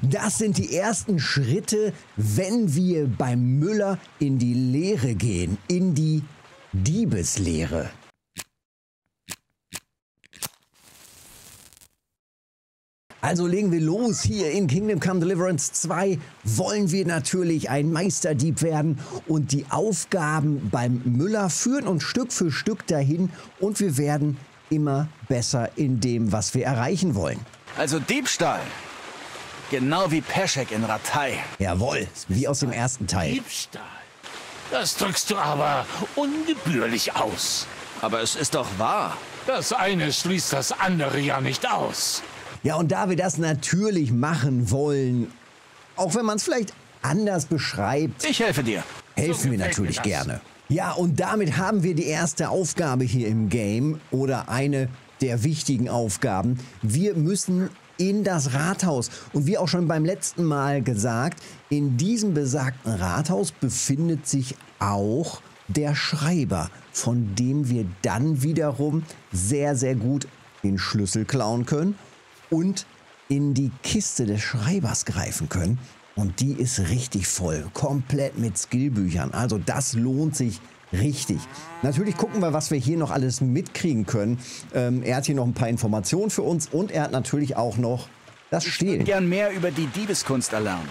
Das sind die ersten Schritte, wenn wir beim Müller in die Lehre gehen, in die Diebeslehre. Also legen wir los. Hier in Kingdom Come Deliverance 2 wollen wir natürlich ein Meisterdieb werden und die Aufgaben beim Müller führen uns Stück für Stück dahin und wir werden immer besser in dem, was wir erreichen wollen. Also Diebstahl. Genau wie Peschek in Ratay. Jawohl, wie aus dem ersten Teil. Diebstahl. Das drückst du aber ungebührlich aus. Aber es ist doch wahr. Das eine schließt das andere ja nicht aus. Ja, und da wir das natürlich machen wollen, auch wenn man es vielleicht anders beschreibt, Ich helfe dir. helfen wir gefällt mir natürlich das. gerne. Ja, und damit haben wir die erste Aufgabe hier im Game oder eine der wichtigen Aufgaben. Wir müssen in das Rathaus. Und wie auch schon beim letzten Mal gesagt, in diesem besagten Rathaus befindet sich auch der Schreiber, von dem wir dann wiederum sehr, sehr gut den Schlüssel klauen können und in die Kiste des Schreibers greifen können. Und die ist richtig voll, komplett mit Skillbüchern. Also das lohnt sich richtig. Natürlich gucken wir, was wir hier noch alles mitkriegen können. Er hat hier noch ein paar Informationen für uns und er hat natürlich auch noch das Stehlen. Gern mehr über die Diebeskunst erlernen.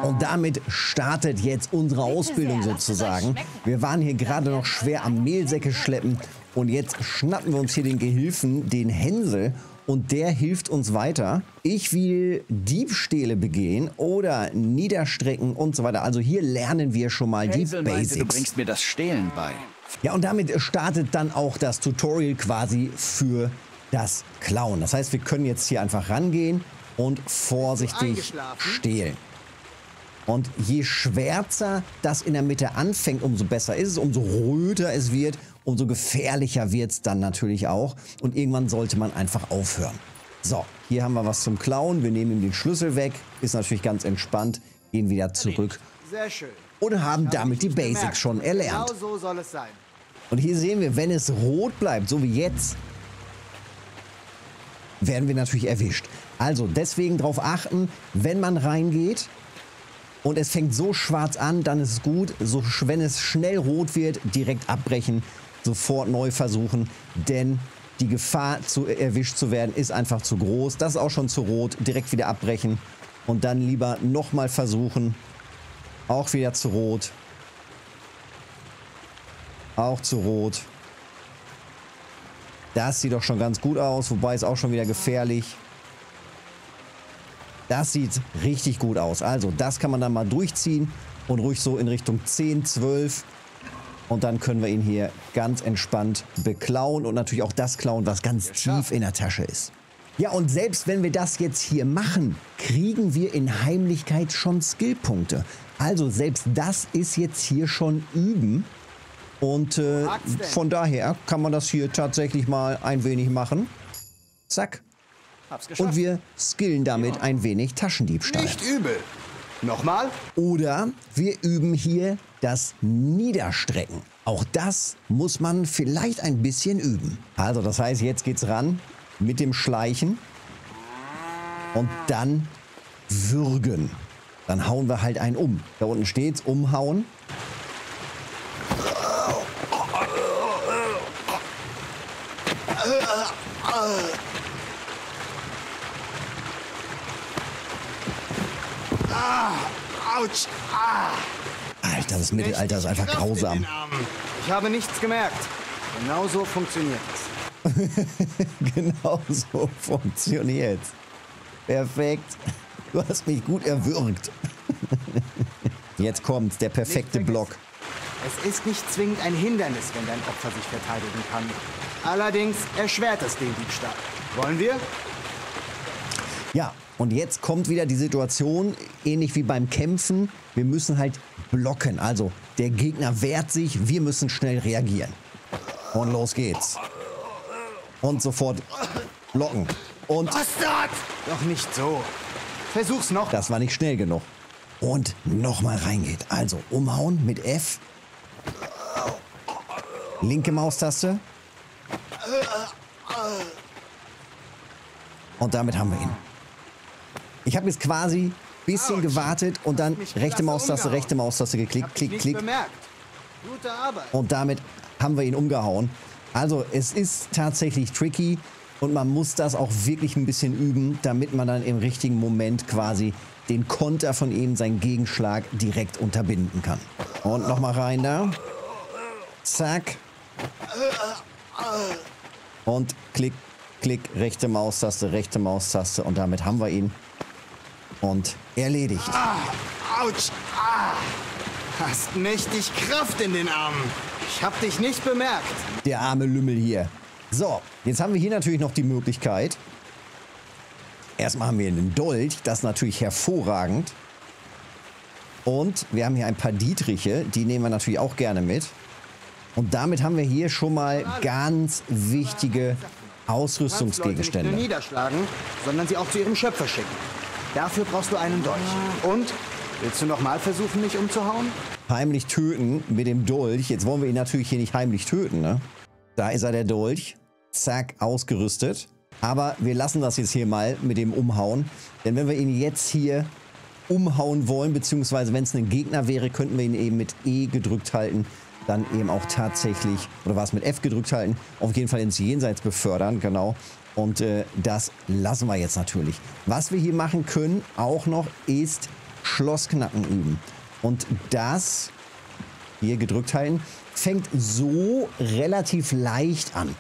Und damit startet jetzt unsere Ausbildung sozusagen. Wir waren hier gerade noch schwer am Mehlsäcke schleppen und jetzt schnappen wir uns hier den Gehilfen, den Hänsel, und der hilft uns weiter. Ich will Diebstähle begehen oder niederstrecken und so weiter. Also hier lernen wir schon mal die Hazel meinte, du Basics. bringst mir das Stehlen bei. Ja, und damit startet dann auch das Tutorial quasi für das Klauen. Das heißt, wir können jetzt hier einfach rangehen und vorsichtig stehlen. Und je schwärzer das in der Mitte anfängt, umso besser ist es, umso röter es wird, umso gefährlicher wird es dann natürlich auch. Und irgendwann sollte man einfach aufhören. So, hier haben wir was zum Klauen. Wir nehmen ihm den Schlüssel weg. Ist natürlich ganz entspannt. Gehen wieder zurück Sehr schön. und haben damit die Basics schon erlernt. Genau so soll es sein. Und hier sehen wir, wenn es rot bleibt, so wie jetzt, werden wir natürlich erwischt. Also deswegen darauf achten, wenn man reingeht und es fängt so schwarz an, dann ist es gut. So, wenn es schnell rot wird, direkt abbrechen, sofort neu versuchen, denn die Gefahr, erwischt zu werden, ist einfach zu groß. Das ist auch schon zu rot, direkt wieder abbrechen und dann lieber nochmal versuchen. Auch wieder zu rot. Auch zu rot. Das sieht doch schon ganz gut aus, wobei es auch schon wieder gefährlich. Das sieht richtig gut aus. Also das kann man dann mal durchziehen und ruhig so in Richtung 10, 12. Und dann können wir ihn hier ganz entspannt beklauen und natürlich auch das klauen, was ganz tief in der Tasche ist. Ja, und selbst wenn wir das jetzt hier machen, kriegen wir in Heimlichkeit schon Skillpunkte. Also selbst das ist jetzt hier schon üben. Und von daher kann man das hier tatsächlich mal ein wenig machen. Zack. Hab's geschafft. Und wir skillen damit ein wenig Taschendiebstahl. Nicht übel. Nochmal? Oder wir üben hier das Niederstrecken. Auch das muss man vielleicht ein bisschen üben. Also das heißt, jetzt geht's ran mit dem Schleichen und dann würgen. Dann hauen wir halt einen um. Da unten steht's, umhauen. Autsch. Ah. Alter, das Mittelalter ist einfach Kraft in grausam. den Armen. Ich habe nichts gemerkt. Genau so funktioniert es. Genau so funktioniert's. Perfekt. Du hast mich gut erwürgt. Jetzt kommt der perfekte Nicht Block. Es ist nicht zwingend ein Hindernis, wenn dein Opfer sich verteidigen kann. Allerdings erschwert es den Diebstahl. Wollen wir? Ja, und jetzt kommt wieder die Situation, ähnlich wie beim Kämpfen. Wir müssen halt blocken. Also der Gegner wehrt sich, wir müssen schnell reagieren. Und los geht's. Und sofort blocken. Und Bastard! Doch nicht so. Versuch's noch. das war nicht schnell genug. Und nochmal reingeht. Also umhauen mit F. Linke Maustaste. Und damit haben wir ihn. Ich habe jetzt quasi ein bisschen gewartet und dann rechte Maustaste geklickt, klick, klick. Gute Arbeit. Und damit haben wir ihn umgehauen. Also es ist tatsächlich tricky und man muss das auch wirklich ein bisschen üben, damit man dann im richtigen Moment quasi den Konter von ihm, seinen Gegenschlag direkt unterbinden kann. Und nochmal rein da. Zack. Und klick, klick, rechte Maustaste und damit haben wir ihn. Und erledigt. Autsch! Hast mächtig Kraft in den Armen. Ich hab dich nicht bemerkt. Der arme Lümmel hier. So, jetzt haben wir hier natürlich noch die Möglichkeit. Erstmal haben wir einen Dolch, das ist natürlich hervorragend. Und wir haben hier ein paar Dietriche, die nehmen wir natürlich auch gerne mit. Und damit haben wir hier schon mal ganz wichtige Ausrüstungsgegenstände. Nicht nur niederschlagen, sondern sie auch zu ihrem Schöpfer schicken. Dafür brauchst du einen Dolch. Und? Willst du nochmal versuchen, mich umzuhauen? Heimlich töten mit dem Dolch. Jetzt wollen wir ihn natürlich hier nicht heimlich töten, ne? Da ist er, der Dolch. Zack, ausgerüstet. Aber wir lassen das jetzt hier mal mit dem Umhauen. Denn wenn wir ihn jetzt hier umhauen wollen, beziehungsweise wenn es ein Gegner wäre, könnten wir ihn eben mit E gedrückt halten. Dann eben auch tatsächlich, oder war es mit F gedrückt halten, auf jeden Fall ins Jenseits befördern, genau. Und das lassen wir jetzt natürlich. Was wir hier machen können auch noch ist Schlossknacken üben. Und das, hier gedrückt halten, fängt so relativ leicht an.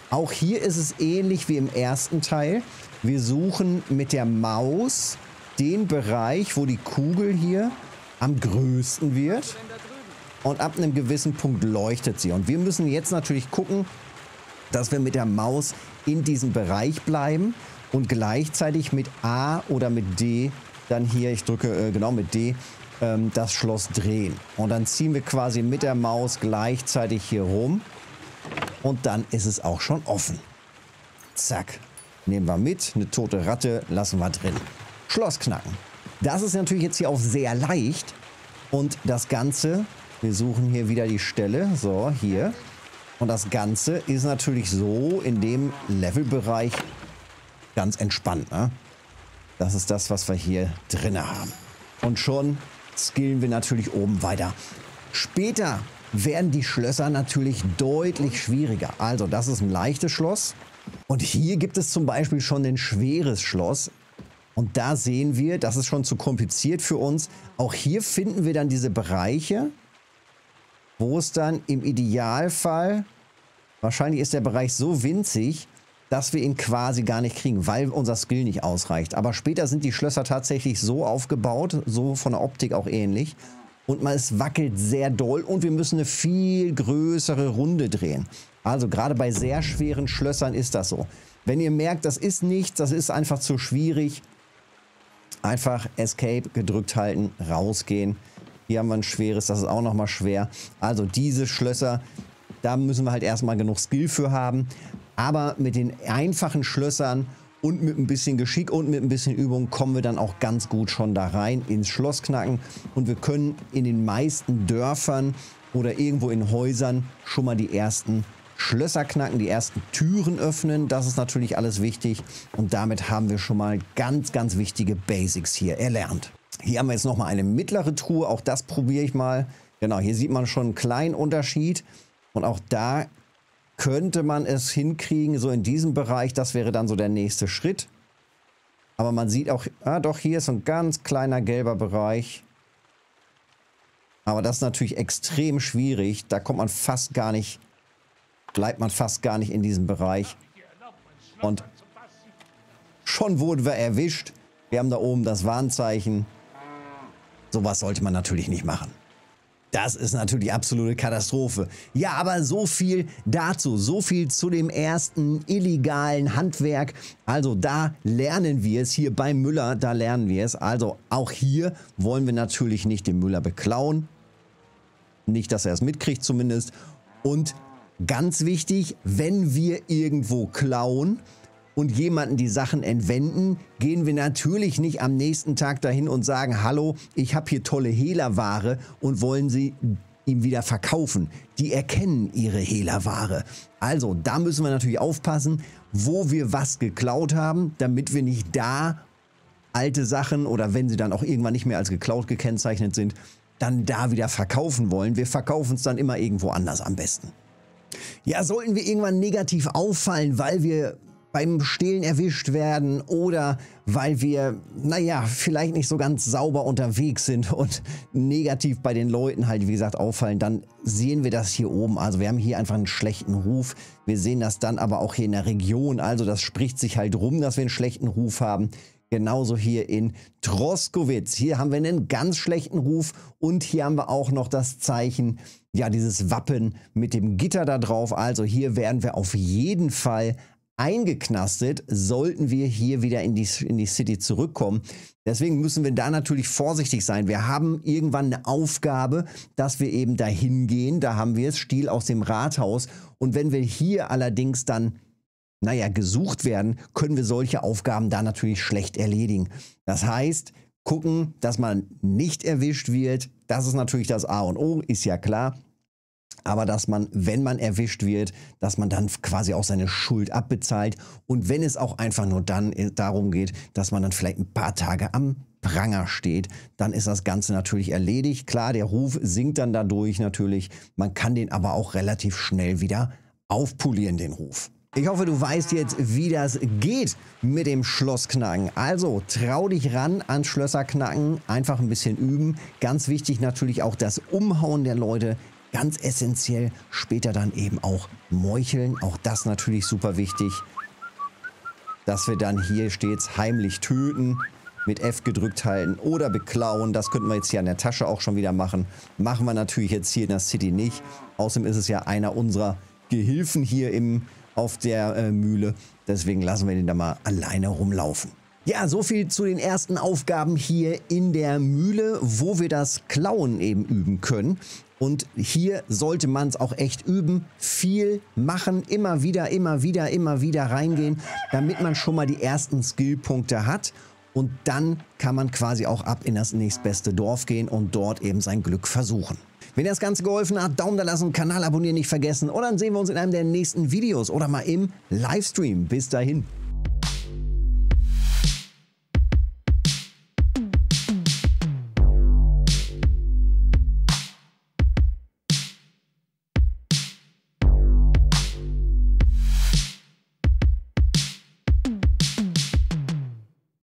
Auch hier ist es ähnlich wie im ersten Teil. Wir suchen mit der Maus den Bereich, wo die Kugel hier am größten wird. Und ab einem gewissen Punkt leuchtet sie. Und wir müssen jetzt natürlich gucken, dass wir mit der Maus in diesem Bereich bleiben und gleichzeitig mit A oder mit D dann hier, ich drücke genau mit D, das Schloss drehen. Und dann ziehen wir quasi mit der Maus gleichzeitig hier rum. Und dann ist es auch schon offen. Zack. Nehmen wir mit. Eine tote Ratte lassen wir drin. Schloss knacken. Das ist natürlich jetzt hier auch sehr leicht. Und das Ganze, wir suchen hier wieder die Stelle. So, hier. Und das Ganze ist natürlich so in dem Levelbereich ganz entspannt, ne? Das ist das, was wir hier drin haben. Und schon skillen wir natürlich oben weiter. Später werden die Schlösser natürlich deutlich schwieriger. Also das ist ein leichtes Schloss. Und hier gibt es zum Beispiel schon ein schweres Schloss. Und da sehen wir, das ist schon zu kompliziert für uns. Auch hier finden wir dann diese Bereiche, wo es dann im Idealfall, wahrscheinlich ist der Bereich so winzig, dass wir ihn quasi gar nicht kriegen, weil unser Skill nicht ausreicht. Aber später sind die Schlösser tatsächlich so aufgebaut, so von der Optik auch ähnlich. Und es wackelt sehr doll und wir müssen eine viel größere Runde drehen. Also gerade bei sehr schweren Schlössern ist das so. Wenn ihr merkt, das ist nichts, das ist einfach zu schwierig, einfach Escape gedrückt halten, rausgehen. Hier haben wir ein schweres, das ist auch nochmal schwer. Also diese Schlösser, da müssen wir halt erstmal genug Skill für haben. Aber mit den einfachen Schlössern und mit ein bisschen Geschick und mit ein bisschen Übung kommen wir dann auch ganz gut schon da rein ins Schloss knacken. Und wir können in den meisten Dörfern oder irgendwo in Häusern schon mal die ersten Schlösser knacken, die ersten Türen öffnen. Das ist natürlich alles wichtig. Und damit haben wir schon mal ganz, ganz wichtige Basics hier erlernt. Hier haben wir jetzt noch mal eine mittlere Truhe. Auch das probiere ich mal. Genau, hier sieht man schon einen kleinen Unterschied. Und auch da könnte man es hinkriegen, so in diesem Bereich. Das wäre dann so der nächste Schritt. Aber man sieht auch, doch, hier ist so ein ganz kleiner gelber Bereich. Aber das ist natürlich extrem schwierig. Da kommt man fast gar nicht, bleibt man fast gar nicht in diesem Bereich. Und schon wurden wir erwischt. Wir haben da oben das Warnzeichen. Sowas sollte man natürlich nicht machen. Das ist natürlich absolute Katastrophe. Ja, aber so viel dazu, so viel zu dem ersten illegalen Handwerk. Also da lernen wir es, hier beim Müller, da lernen wir es. Also auch hier wollen wir natürlich nicht den Müller beklauen. Nicht, dass er es mitkriegt zumindest. Und ganz wichtig, wenn wir irgendwo klauen und jemanden die Sachen entwenden, gehen wir natürlich nicht am nächsten Tag dahin und sagen, hallo, ich habe hier tolle Hehlerware und wollen sie ihm wieder verkaufen. Die erkennen ihre Hehlerware. Also da müssen wir natürlich aufpassen, wo wir was geklaut haben, damit wir nicht da alte Sachen oder wenn sie dann auch irgendwann nicht mehr als geklaut gekennzeichnet sind, dann da wieder verkaufen wollen. Wir verkaufen es dann immer irgendwo anders am besten. Ja, sollten wir irgendwann negativ auffallen, weil wir beim Stehlen erwischt werden oder weil wir, naja, vielleicht nicht so ganz sauber unterwegs sind und negativ bei den Leuten halt, wie gesagt, auffallen, dann sehen wir das hier oben. Also wir haben hier einfach einen schlechten Ruf. Wir sehen das dann aber auch hier in der Region. Also das spricht sich halt rum, dass wir einen schlechten Ruf haben. Genauso hier in Troskowitz. Hier haben wir einen ganz schlechten Ruf und hier haben wir auch noch das Zeichen, ja, dieses Wappen mit dem Gitter da drauf. Also hier werden wir auf jeden Fall eingeknastet, sollten wir hier wieder in die City zurückkommen. Deswegen müssen wir da natürlich vorsichtig sein. Wir haben irgendwann eine Aufgabe, dass wir eben dahin gehen. Da haben wir es, Stiel aus dem Rathaus. Und wenn wir hier allerdings dann, naja, gesucht werden, können wir solche Aufgaben da natürlich schlecht erledigen. Das heißt, gucken, dass man nicht erwischt wird. Das ist natürlich das A und O, ist ja klar. Aber dass man, wenn man erwischt wird, dass man dann quasi auch seine Schuld abbezahlt. Und wenn es auch einfach nur dann darum geht, dass man dann vielleicht ein paar Tage am Pranger steht, dann ist das Ganze natürlich erledigt. Klar, der Ruf sinkt dann dadurch natürlich. Man kann den aber auch relativ schnell wieder aufpolieren, den Ruf. Ich hoffe, du weißt jetzt, wie das geht mit dem Schlossknacken. Also trau dich ran an Schlösserknacken, einfach ein bisschen üben. Ganz wichtig natürlich auch das Umhauen der Leute. Ganz essentiell, später dann eben auch meucheln. Auch das natürlich super wichtig, dass wir dann hier stets heimlich töten, mit F gedrückt halten oder beklauen. Das könnten wir jetzt hier an der Tasche auch schon wieder machen. Machen wir natürlich jetzt hier in der City nicht. Außerdem ist es ja einer unserer Gehilfen hier auf der Mühle. Deswegen lassen wir den da mal alleine rumlaufen. Ja, so viel zu den ersten Aufgaben hier in der Mühle, wo wir das Klauen eben üben können. Und hier sollte man es auch echt üben, viel machen, immer wieder reingehen, damit man schon mal die ersten Skillpunkte hat. Und dann kann man quasi auch ab in das nächstbeste Dorf gehen und dort eben sein Glück versuchen. Wenn dir das Ganze geholfen hat, Daumen da lassen, Kanal abonnieren nicht vergessen. Und dann sehen wir uns in einem der nächsten Videos oder mal im Livestream. Bis dahin.